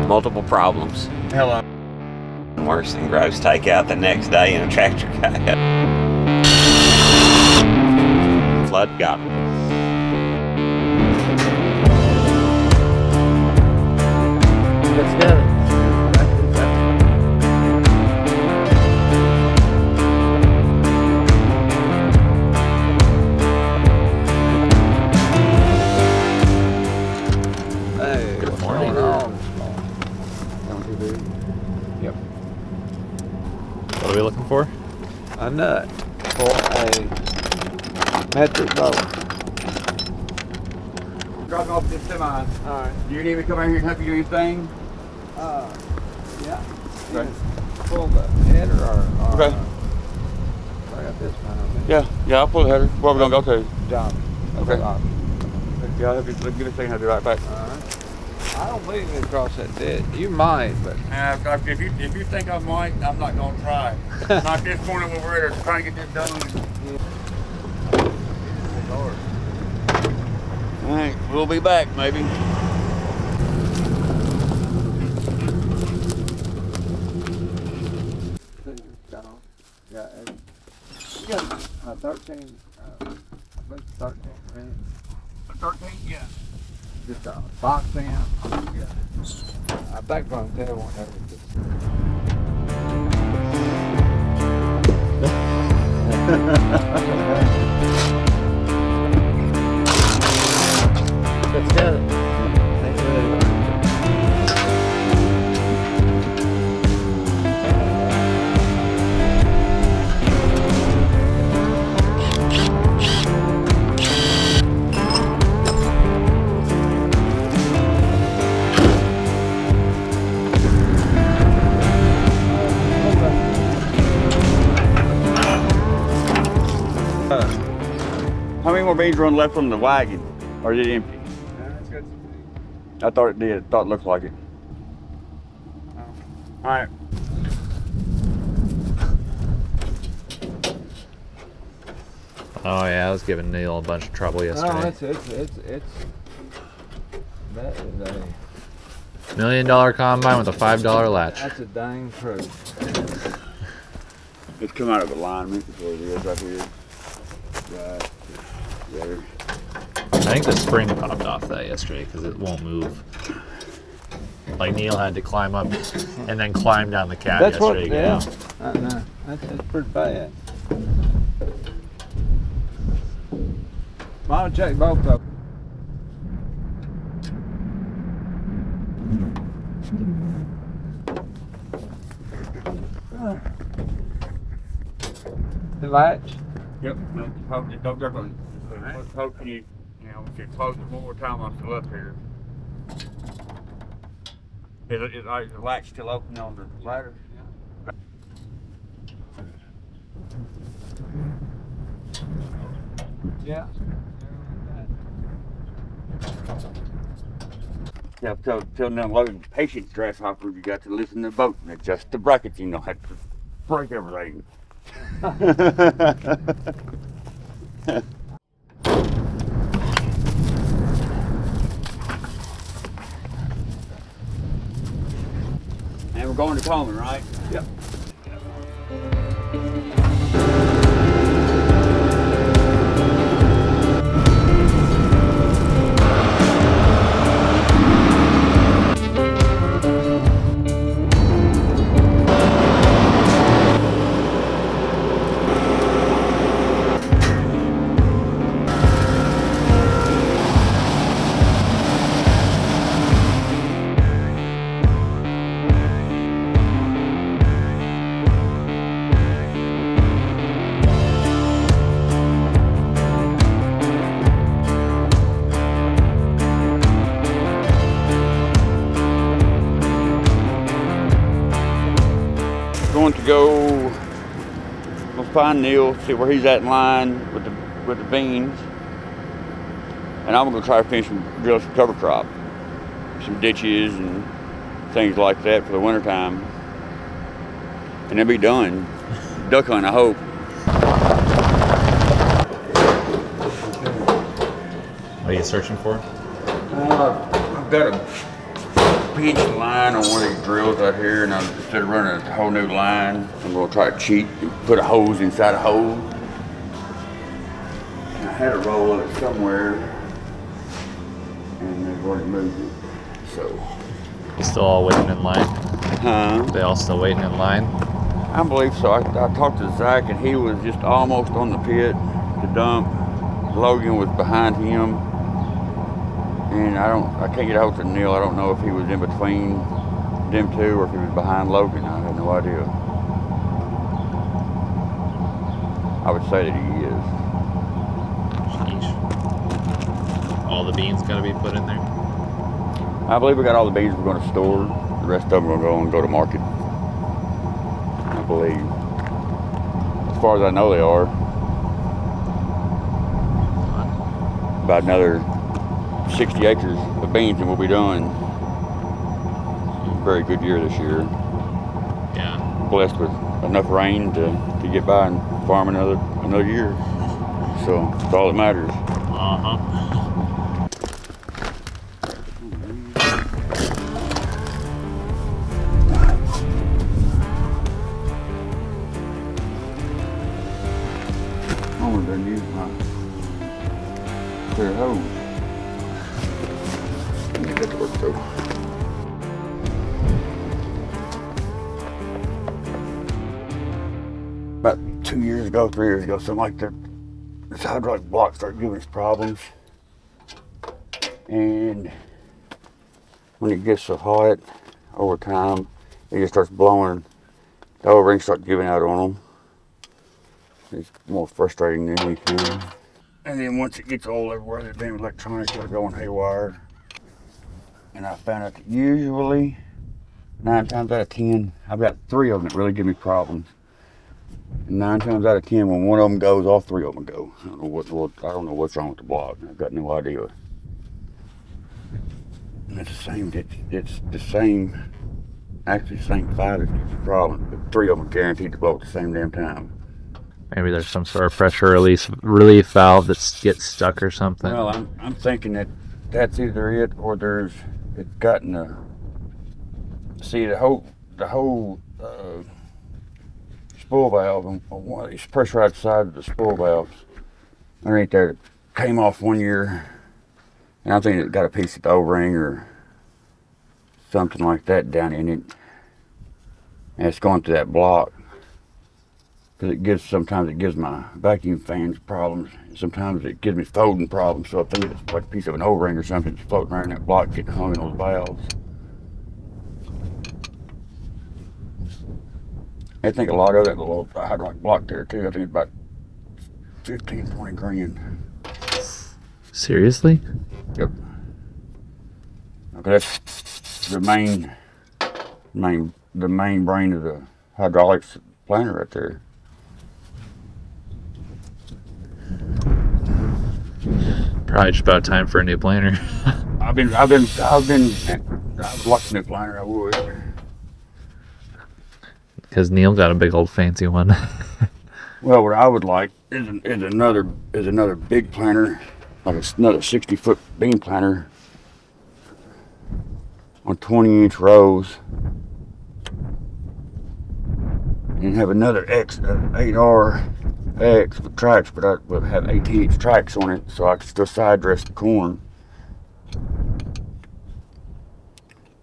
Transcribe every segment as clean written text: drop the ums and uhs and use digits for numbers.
multiple problems. Hello. Worse than gross takeout the next day in a tractor cab. Flood got him. Let's go. Hey, good morning. Yep. What are we looking for? A nut for a metric boat. Drop off this semi. Alright. Do you need me to come out here and help you do anything? Yeah. Okay. Pull the header or Okay. I got this one. Yeah, I'll pull the header. Where we gonna go to? John. Okay. Yeah, I'll give me a second, I'll be right back. Alright. I don't believe you cross that ditch. You might, but If you think I might, I'm not gonna try. Not this morning when we're trying to get this done. All right, we'll be back maybe. Yeah, you got 13, I believe 13 minutes. 13, yeah. Just a box in. Yeah. I think from there won't have Let's go. Thanks for the How many more beans run left from the wagon? Or is it empty? it's good. I thought it did. I thought it looked like it. All right. Oh yeah, I was giving Neil a bunch of trouble yesterday. No, it's that is a $1 million combine with a $5 latch. that's a dang fruit. It's come out of alignment. That's what it is right here. Right there. I think the spring popped off that yesterday because it won't move. Like Neil had to climb up and then climb down the cab That's what, yesterday. yeah. I know. That's pretty bad. Mom, check both of them. The latch? Yep. Don't grab on it. Hope you know, if you close it one more time, I'll still up here. Is the latch still open on the ladder? Yeah. Yeah, tell them unloading the patience grasshopper, you got to listen to the boat and adjust the brackets, you know, have to break everything. And we're going to Coleman, right? Yep. Going to go, we'll find Neil, see where he's at in line with the beans, and I'm gonna try to finish drill some cover crop, some ditches and things like that for the winter time, and then be done. Duck hunt, I hope. What are you searching for? I've got pinched the line on one of these drills out here, and instead of running a whole new line, I'm gonna try to cheat and put a hose inside a hole. And I had a roll of it somewhere, and they've already moved it. So. You still all waiting in line? Huh? They all still waiting in line? I believe so. I talked to Zach, and he was just almost on the pit to dump. Logan was behind him, and I can't get a hold of Neil. I don't know if he was in between them two or if he was behind Logan. I have no idea. I would say that he is. Sheesh. All the beans got to be put in there? I believe we got all the beans we're going to store. The rest of them are going to go to market. I believe. As far as I know, they are. About another 60 acres of beans and we'll be done. Very good year this year. Yeah. Blessed with enough rain to get by and farm another year. So that's all that matters. Uh-huh. I wonder if I use my clear hose. Let me get to work too. About 2 years ago, 3 years ago, something like that, this hydraulic block started giving us problems. And when it gets so hot over time, it just starts blowing. The O-rings start giving out on them. It's more frustrating than anything. And then once it gets old everywhere, the damn electronics are going haywire. And I found out that usually 9 times out of 10, I've got 3 of them that really give me problems. And 9 times out of 10, when one of them goes, all 3 of them go. I don't know what's wrong with the block. I've got no idea. And it's the same. Actually, the same 5 that gives the problem, but 3 of them are guaranteed to blow at the same damn time. Maybe there's some sort of pressure relief valve that gets stuck or something. Well, I'm thinking that that's either it or it's gotten see the whole spool valve on one of these pressurized sides of the spool valves underneath there came off one year, and I think it got a piece of the O-ring or something like that down in it, and it's going through that block. Because sometimes it gives my vacuum fans problems. Sometimes it gives me folding problems. So I think it's like a piece of an O-ring or something that's floating around that block getting hung in those valves. I think a lot of that little hydraulic block there too. I think it's about 15, 20 grand. Seriously? Yep. Okay, that's the main brain of the hydraulics planer right there. Probably just about time for a new planer. I would like a new planer, I would. Because Neil got a big old fancy one. Well, what I would like is another big planer, like another 60-foot beam planer on 20-inch rows, and have another 8R X with tracks, but I will have 18-inch tracks on it, so I can still side dress the corn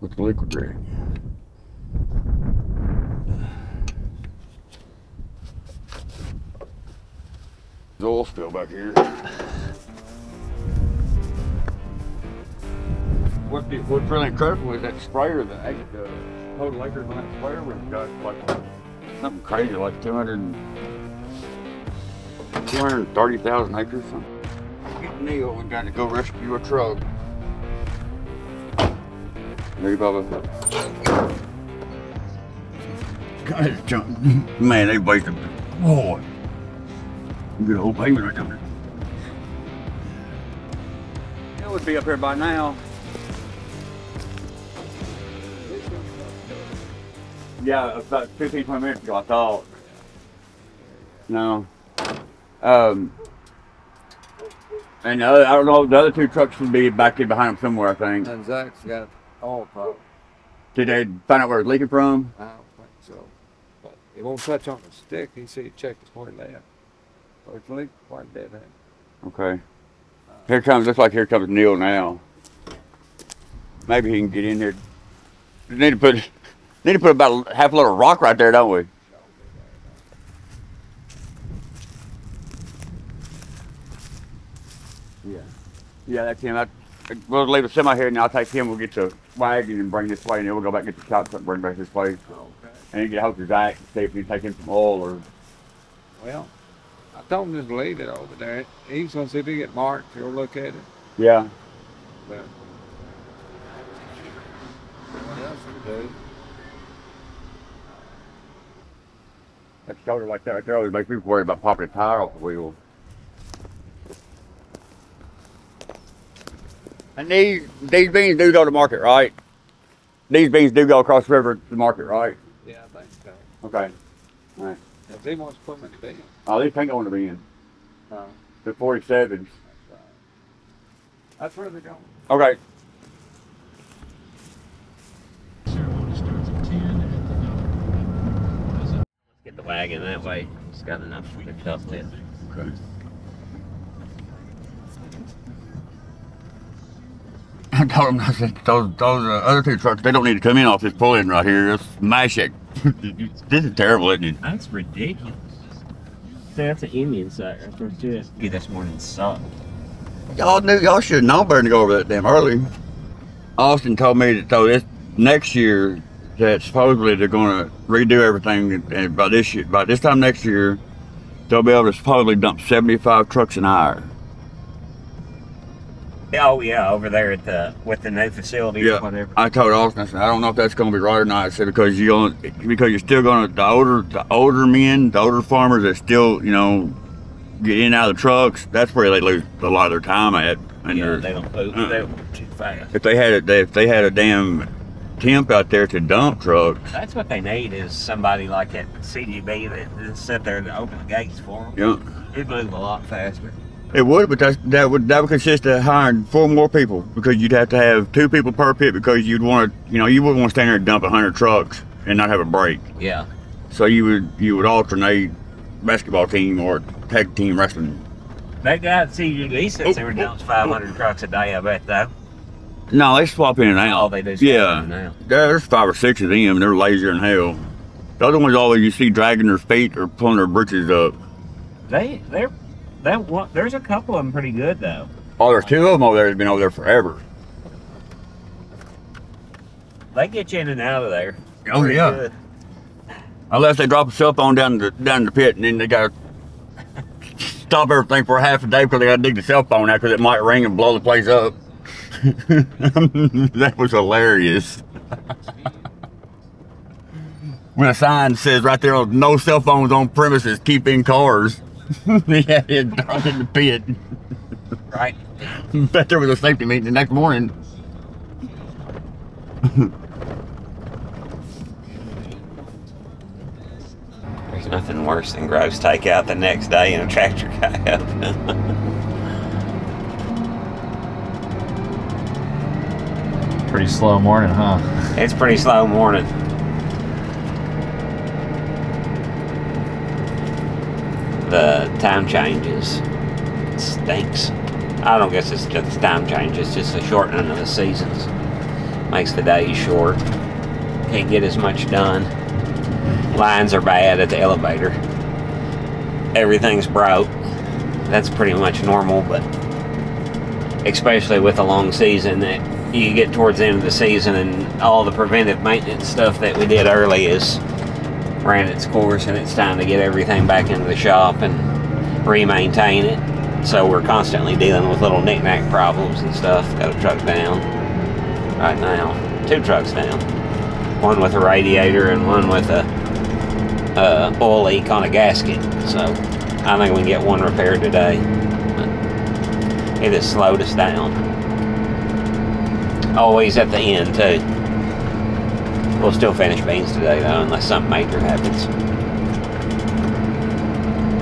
with the liquid rig. There's oil spill back here. What's really incredible is that sprayer, the total acres on that sprayer, we've got like something crazy, like 230,000 acres. Get Neil, we got to go rescue a truck. There you, Bubba. Guys, man, they wasted. Boy, you get a whole payment right there. It would be up here by now. Yeah, about 15, 20 minutes ago, I thought. No. And I don't know, the other 2 trucks should be back in behind them somewhere, I think. And Zach's got all problem. Did they find out where it's leaking from? I don't think so. But it won't touch on the stick. He said he checked it where it left. So it's leaking quite dead end. Okay. Looks like here comes Neil now. Maybe he can get in here. We need to put about half a load of rock right there, don't we? Yeah. Yeah, that's him. We'll leave the semi here and I'll take him. We'll get the wagon and bring this way, and then we'll go back and get the shop truck and bring back this way. Okay. And then get a hold of Zach and see if we can take him some oil or. Well, I told him just leave it over there. He's gonna see if he get marked. He'll look at it. Yeah. But what else to do? That shoulder like that right there always makes me worry about popping a tire off the wheel. And these beans do go to market, right? These beans do go across the river to the market, right? Yeah, I think so. Okay. All right. If he wants to put them in the bin. Oh, these can't go in the bin. No, The 47s. that's right. That's where they're going. Okay. Get the wagon that way. It's got enough for the tough lid. Okay. I told him, I said, those other two trucks, they don't need to come in off this pull-in right here. It's mash it. This is terrible, isn't it? That's ridiculous. See, that's an Indian site right there too. Yeah, that's more than suck. Y'all should have known better than to go over that damn early. Austin told me that this next year that supposedly they're going to redo everything, and by this time next year, they'll be able to supposedly dump 75 trucks an hour. Oh yeah, over there at with the new facility or whatever. I told Austin, I said, I don't know if that's going to be right or not. I said because you're still going to the older men, the older farmers that still get in and out of the trucks. That's where they lose a lot of their time at. And Yeah, they don't move. They don't move too fast. If they had a damn temp out there to dump trucks. That's what they need is somebody like at CGB that just sit there to open the gates for them. Yeah. It'd move a lot faster. It would, but that would consist of hiring 4 more people because you'd have to have 2 people per pit because you'd want to, you wouldn't want to stand there and dump 100 trucks and not have a break. Yeah. So you would alternate basketball team or tag team wrestling. That guy at CGB says they were dumps 500 trucks a day, I bet though. No, they swap in and out. Oh, they do swap in and out. There's 5 or 6 of them, and they're lazier than hell. The other ones always you see dragging their feet or pulling their britches up. There's a couple of them pretty good though. Oh, there's 2 of them over there that's been over there forever. They get you in and out of there. Oh Pretty yeah. good. Unless they drop a cell phone down the pit, and then they got to stop everything for half a day because they got to dig the cell phone out because it might ring and blow the place up. That was hilarious. When a sign says right there, no cell phones on premises, keep in cars. They had it dropped in the pit. Right. Bet there was a safety meeting the next morning. There's nothing worse than gross takeout the next day and a tractor guy up. Pretty slow morning, huh? It's pretty slow morning. The time changes. It stinks. I don't guess it's just the time change, it's just the shortening of the seasons. Makes the days short. Can't get as much done. Lines are bad at the elevator. Everything's broke. That's pretty much normal, but especially with a long season, that you get towards the end of the season and all the preventive maintenance stuff that we did early is ran its course, and it's time to get everything back into the shop and re-maintain it. So we're constantly dealing with little knick-knack problems and stuff. Got a truck down right now. 2 trucks down. One with a radiator and one with a oil leak on a gasket. So I think we can get one repaired today. But it has slowed us down. Always at the end too. We'll still finish beans today though, unless something major happens.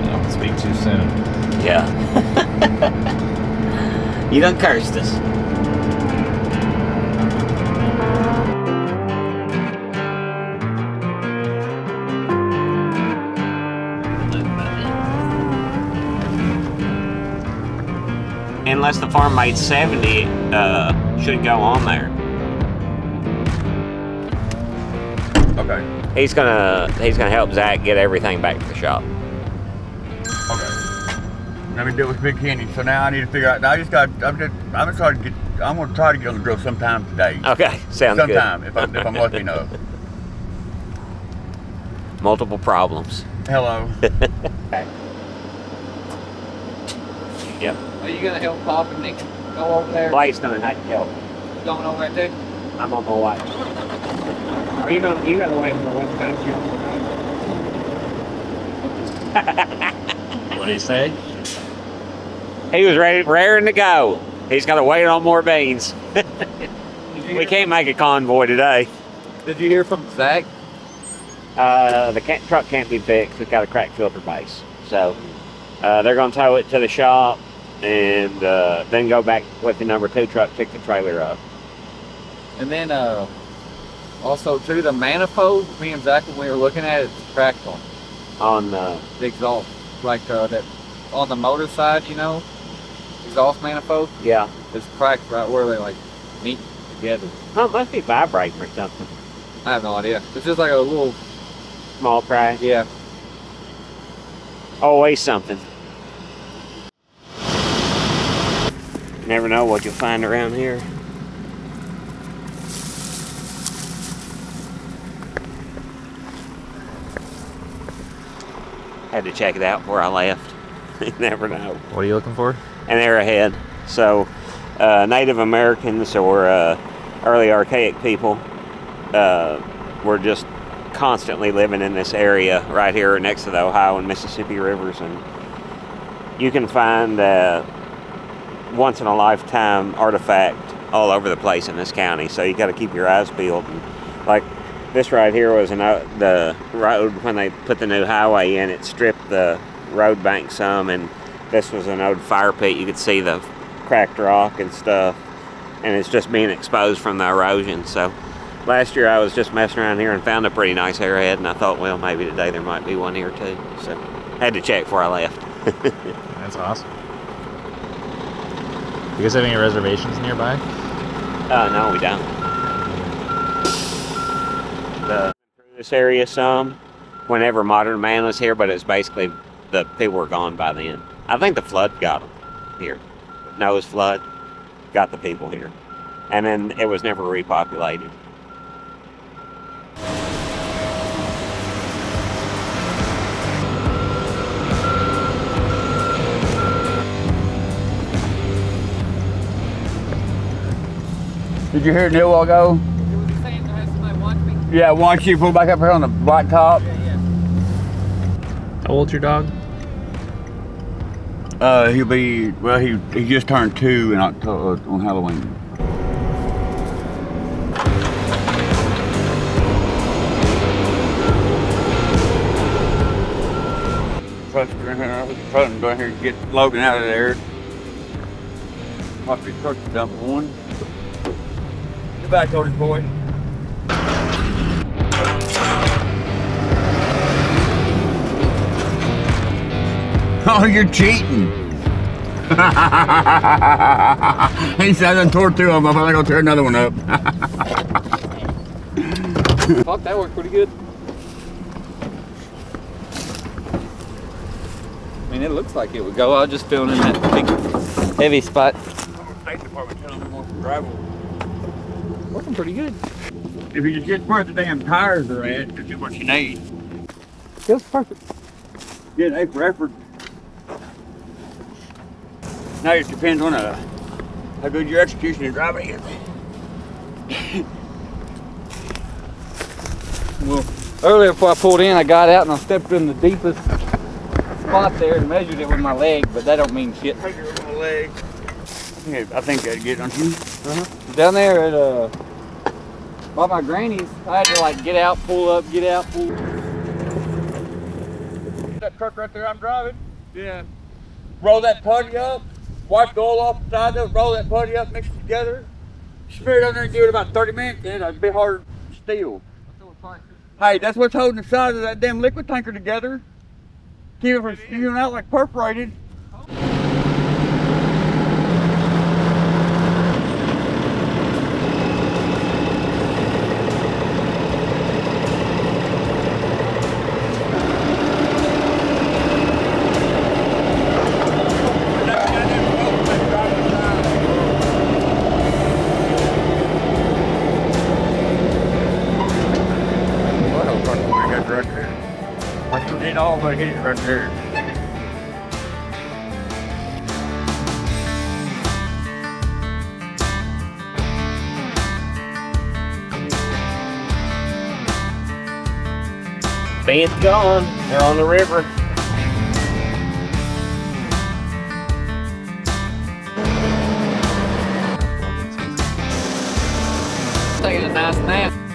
Don't speak too soon. Yeah. You done cursed us. unless the farm made 70, should go on there. Okay. He's gonna help Zach get everything back to the shop. Okay. Let me deal with Big Kenny. So now I need to figure out. Now I'm gonna try to get on the drill sometime today. Okay, sounds good. Sometime if I'm lucky enough. Multiple problems. Hello. Yep. Are you gonna help Pop and Nick go over there? Blake's gonna have to help. Going over there too? I'm on my way. Are you gonna wait for one time? What do you say? He was raring to go. He's got to wait on more beans. We can't make a convoy today. Did you hear from Zach? The truck can't be fixed. It's got a cracked filter base. So they're going to tow it to the shop and then go back with the number 2 truck, pick the trailer up. And then also too, the manifold, me and Zach, when we were looking at it, it's cracked on On the exhaust. Like that on the motor side, you know, exhaust manifold, yeah. it's cracked right where they like meet together. Oh, it must be vibrating or something. I have no idea. It's just like a little, Small crack. yeah. Always something. Never know what you'll find around here. Had to check it out before I left. You never know. What are you looking for? An arrowhead. So, Native Americans or early archaic people were just constantly living in this area right here next to the Ohio and Mississippi rivers, and you can find once in a lifetime artifact all over the place in this county. So you got to keep your eyes peeled. And like this right here was the road when they put the new highway in. It stripped the road bank some, and this was an old fire pit. You could see the cracked rock and stuff, and it's just being exposed from the erosion. So last year I was just messing around here and found a pretty nice arrowhead, and I thought, well, maybe today there might be one here too. So had to check before I left. That's awesome. You guys have any reservations nearby? No, we don't. Through this area some, whenever modern man was here, but it's basically the people were gone by then. I think the flood got them here. Noah's flood got the people here, and then it was never repopulated. Did you hear Neil a while ago? You were saying there has somebody watch me? Yeah, once you pull back up here on the black top. Yeah. How old's your dog? He'll be, well, he just turned 2 in October on Halloween. Truck's going down here and get Logan out of there. Must be truck to dump one. Get back, Otis boy. Oh, you're cheating. He said I tore 2 of them. I'm gonna tear another one up. Fuck, that worked pretty good. I mean, it looks like it would go. I was just filling in that big, heavy spot. State department telling me want some gravel. Working pretty good. If you just get where the damn tires are at, that's just what you need. Feels perfect. Get A for effort. Now it depends on how good your execution and driving is. Well, earlier before I pulled in, I got out and I stepped in the deepest spot there and measured it with my leg, but that don't mean shit. Take it with my leg. Yeah, I think that'd get, don't you? Down there at by my granny's, I had to like get out, pull up, get out, pull. That truck right there I'm driving. Yeah. Roll that putty up, wipe the oil off the side of it, roll that putty up, mix it together. Smear it on there and give it about 30 minutes, then it'll be hard steel. Hey, that's what's holding the side of that damn liquid tanker together. Keep it from spewing out like perforated. it all but hit it right there. Beans gone. They're on the river. Taking a nice nap.